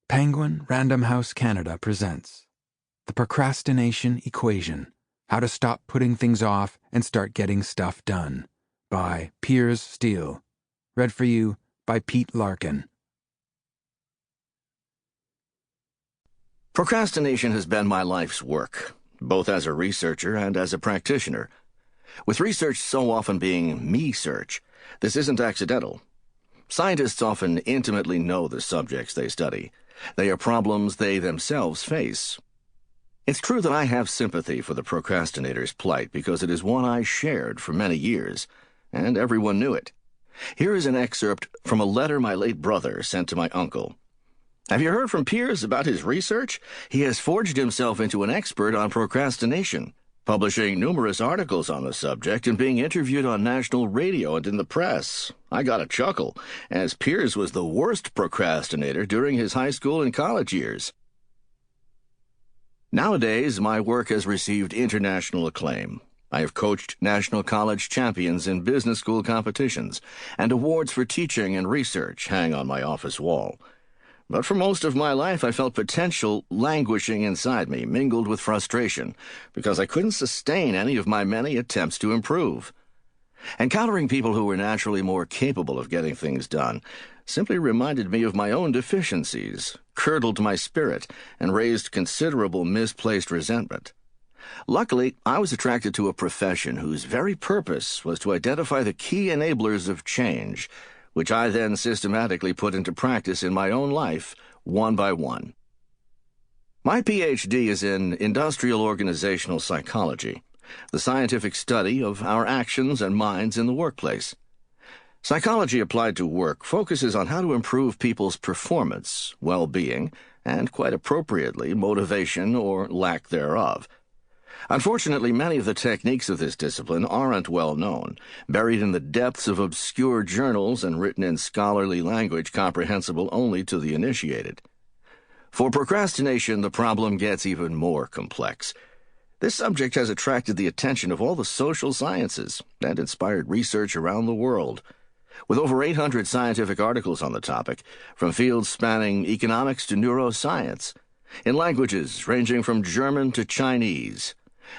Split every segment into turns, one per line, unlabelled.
Penguin Random House Canada presents The Procrastination Equation, How to Stop Putting Things Off and Start Getting Stuff Done, by Piers Steel. Read for you by Pete Larkin.
Procrastination has been my life's work, both as a researcher and as a practitioner. With research so often being me-search, this isn't accidental. Scientists often intimately know the subjects they study. They are problems they themselves face. It's true that I have sympathy for the procrastinator's plight because it is one I shared for many years, and everyone knew it. Here is an excerpt from a letter my late brother sent to my uncle. Have you heard from Piers about his research? He has forged himself into an expert on procrastination, publishing numerous articles on the subject and being interviewed on national radio and in the press. I got a chuckle, as Piers was the worst procrastinator during his high school and college years. Nowadays, my work has received international acclaim. I have coached national college champions in business school competitions, and awards for teaching and research hang on my office wall. But for most of my life, I felt potential languishing inside me, mingled with frustration, because I couldn't sustain any of my many attempts to improve. Encountering people who were naturally more capable of getting things done simply reminded me of my own deficiencies, curdled my spirit, and raised considerable misplaced resentment. Luckily, I was attracted to a profession whose very purpose was to identify the key enablers of change, which I then systematically put into practice in my own life, one by one. My PhD is in industrial organizational psychology, the scientific study of our actions and minds in the workplace. Psychology applied to work focuses on how to improve people's performance, well-being, and, quite appropriately, motivation or lack thereof. Unfortunately, many of the techniques of this discipline aren't well known, buried in the depths of obscure journals and written in scholarly language comprehensible only to the initiated. For procrastination, the problem gets even more complex. This subject has attracted the attention of all the social sciences and inspired research around the world. With over 800 scientific articles on the topic, from fields spanning economics to neuroscience, in languages ranging from German to Chinese,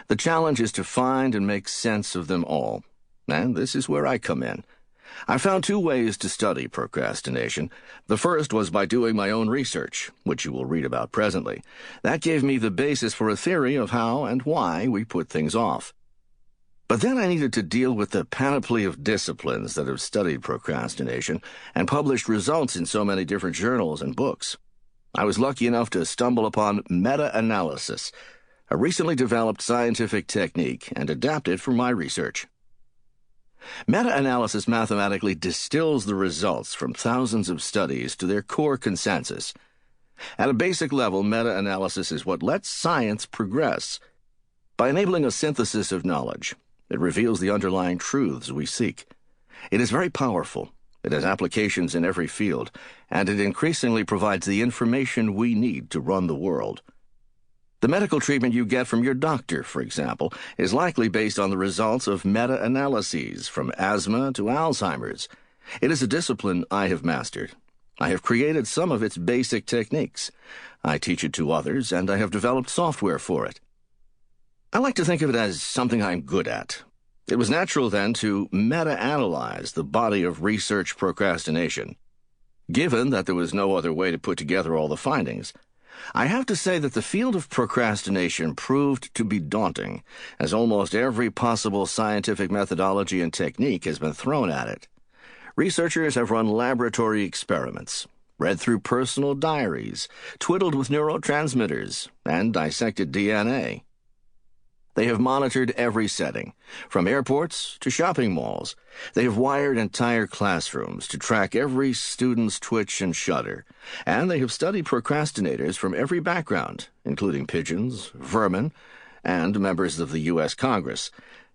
the challenge is to find and make sense of them all, and this is where I come in. I found two ways to study procrastination. The first was by doing my own research, which you will read about presently. That gave me the basis for a theory of how and why we put things off. But then I needed to deal with the panoply of disciplines that have studied procrastination and published results in so many different journals and books. I was lucky enough to stumble upon meta-analysis, a recently developed scientific technique, and adapt it for my research. Meta-analysis mathematically distills the results from thousands of studies to their core consensus. At a basic level, meta-analysis is what lets science progress. By enabling a synthesis of knowledge, it reveals the underlying truths we seek. It is very powerful. It has applications in every field, and it increasingly provides the information we need to run the world. The medical treatment you get from your doctor, for example, is likely based on the results of meta-analyses, from asthma to Alzheimer's. It is a discipline I have mastered. I have created some of its basic techniques. I teach it to others, and I have developed software for it. I like to think of it as something I'm good at. It was natural, then, to meta-analyze the body of research procrastination. Given that there was no other way to put together all the findings, I have to say that the field of procrastination proved to be daunting, as almost every possible scientific methodology and technique has been thrown at it. Researchers have run laboratory experiments, read through personal diaries, twiddled with neurotransmitters, and dissected DNA. They have monitored every setting, from airports to shopping malls. They have wired entire classrooms to track every student's twitch and shudder. And they have studied procrastinators from every background, including pigeons, vermin, and members of the U.S. Congress.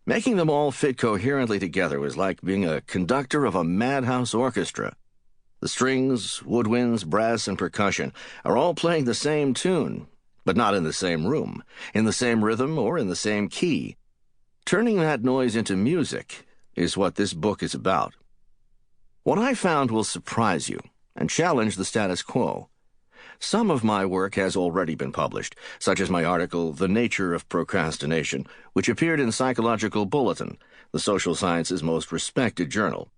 Making them all fit coherently together was like being a conductor of a madhouse orchestra. The strings, woodwinds, brass, and percussion are all playing the same tune, but not in the same room, in the same rhythm, or in the same key. Turning that noise into music is what this book is about. What I found will surprise you and challenge the status quo. Some of my work has already been published, such as my article, The Nature of Procrastination, which appeared in Psychological Bulletin, the social sciences' most respected journal.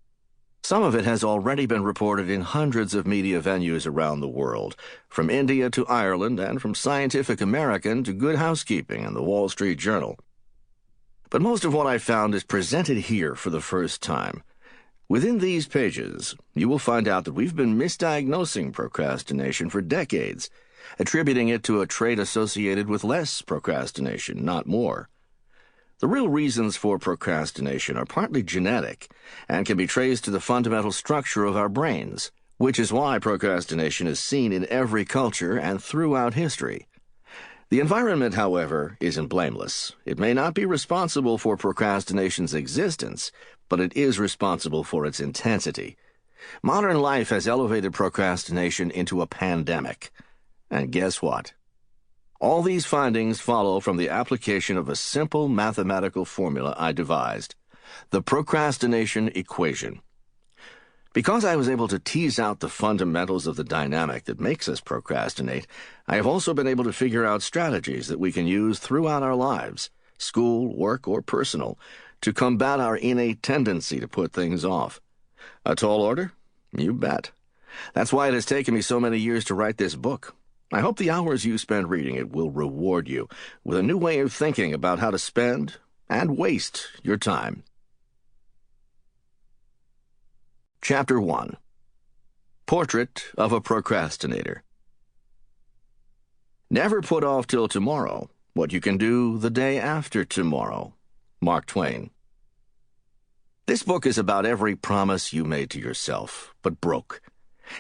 Some of it has already been reported in hundreds of media venues around the world, from India to Ireland and from Scientific American to Good Housekeeping and the Wall Street Journal. But most of what I found is presented here for the first time. Within these pages, you will find out that we've been misdiagnosing procrastination for decades, attributing it to a trait associated with less procrastination, not more. The real reasons for procrastination are partly genetic and can be traced to the fundamental structure of our brains, which is why procrastination is seen in every culture and throughout history. The environment, however, isn't blameless. It may not be responsible for procrastination's existence, but it is responsible for its intensity. Modern life has elevated procrastination into a pandemic. And guess what? All these findings follow from the application of a simple mathematical formula I devised, the Procrastination Equation. Because I was able to tease out the fundamentals of the dynamic that makes us procrastinate, I have also been able to figure out strategies that we can use throughout our lives, school, work, or personal, to combat our innate tendency to put things off. A tall order? You bet. That's why it has taken me so many years to write this book. I hope the hours you spend reading it will reward you with a new way of thinking about how to spend and waste your time. Chapter 1. Portrait of a Procrastinator. Never put off till tomorrow what you can do the day after tomorrow. Mark Twain. This book is about every promise you made to yourself, but broke.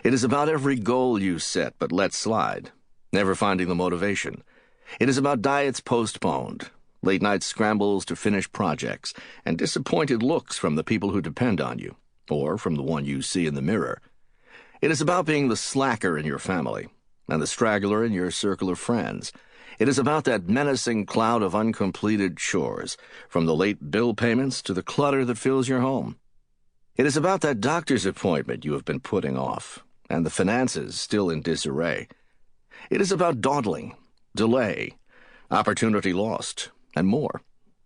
It is about every goal you set, but let slide, never finding the motivation. It is about diets postponed, late-night scrambles to finish projects, and disappointed looks from the people who depend on you, or from the one you see in the mirror. It is about being the slacker in your family, and the straggler in your circle of friends. It is about that menacing cloud of uncompleted chores, from the late bill payments to the clutter that fills your home. It is about that doctor's appointment you have been putting off, and the finances still in disarray. It is about dawdling, delay, opportunity lost, and more,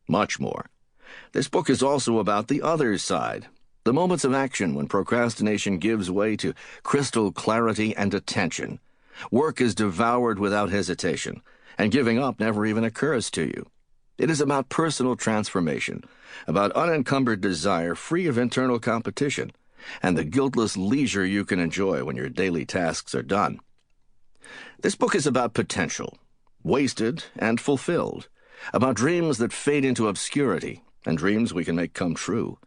much more. This book is also about the other side, the moments of action when procrastination gives way to crystal clarity and attention. Work is devoured without hesitation, and giving up never even occurs to you. It is about personal transformation, about unencumbered desire free of internal competition, and the guiltless leisure you can enjoy when your daily tasks are done. This book is about potential, wasted and fulfilled, about dreams that fade into obscurity and dreams we can make come true.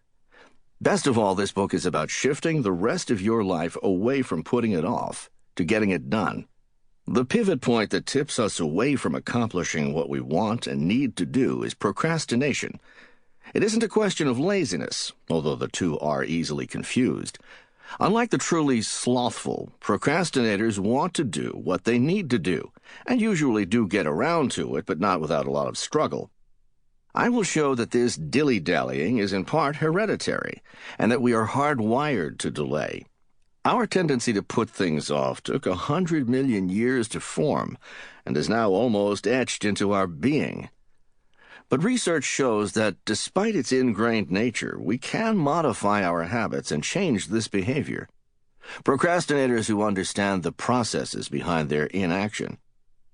Best of all, this book is about shifting the rest of your life away from putting it off to getting it done. The pivot point that tips us away from accomplishing what we want and need to do is procrastination. It isn't a question of laziness, although the two are easily confused. Unlike the truly slothful, procrastinators want to do what they need to do, and usually do get around to it, but not without a lot of struggle. I will show that this dilly-dallying is in part hereditary, and that we are hardwired to delay. Our tendency to put things off took 100 million years to form, and is now almost etched into our being. But research shows that, despite its ingrained nature, we can modify our habits and change this behavior. Procrastinators who understand the processes behind their inaction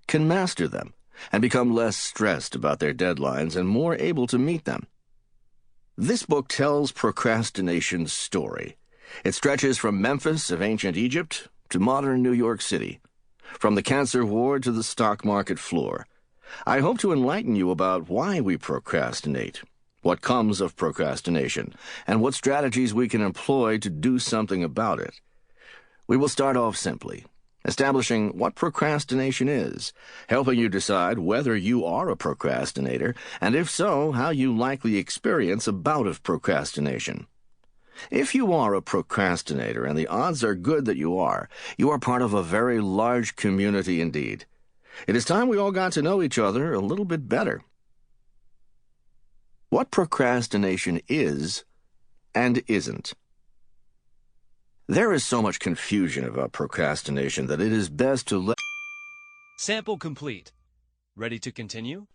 can master them and become less stressed about their deadlines and more able to meet them. This book tells procrastination's story. It stretches from Memphis of ancient Egypt to modern New York City, from the cancer ward to the stock market floor. I hope to enlighten you about why we procrastinate, what comes of procrastination, and what strategies we can employ to do something about it. We will start off simply, establishing what procrastination is, helping you decide whether you are a procrastinator, and if so, how you likely experience a bout of procrastination. If you are a procrastinator, and the odds are good that you are part of a very large community indeed. It is time we all got to know each other a little bit better. What procrastination is and isn't. There is so much confusion about procrastination that it is best to let...
Sample complete. Ready to continue?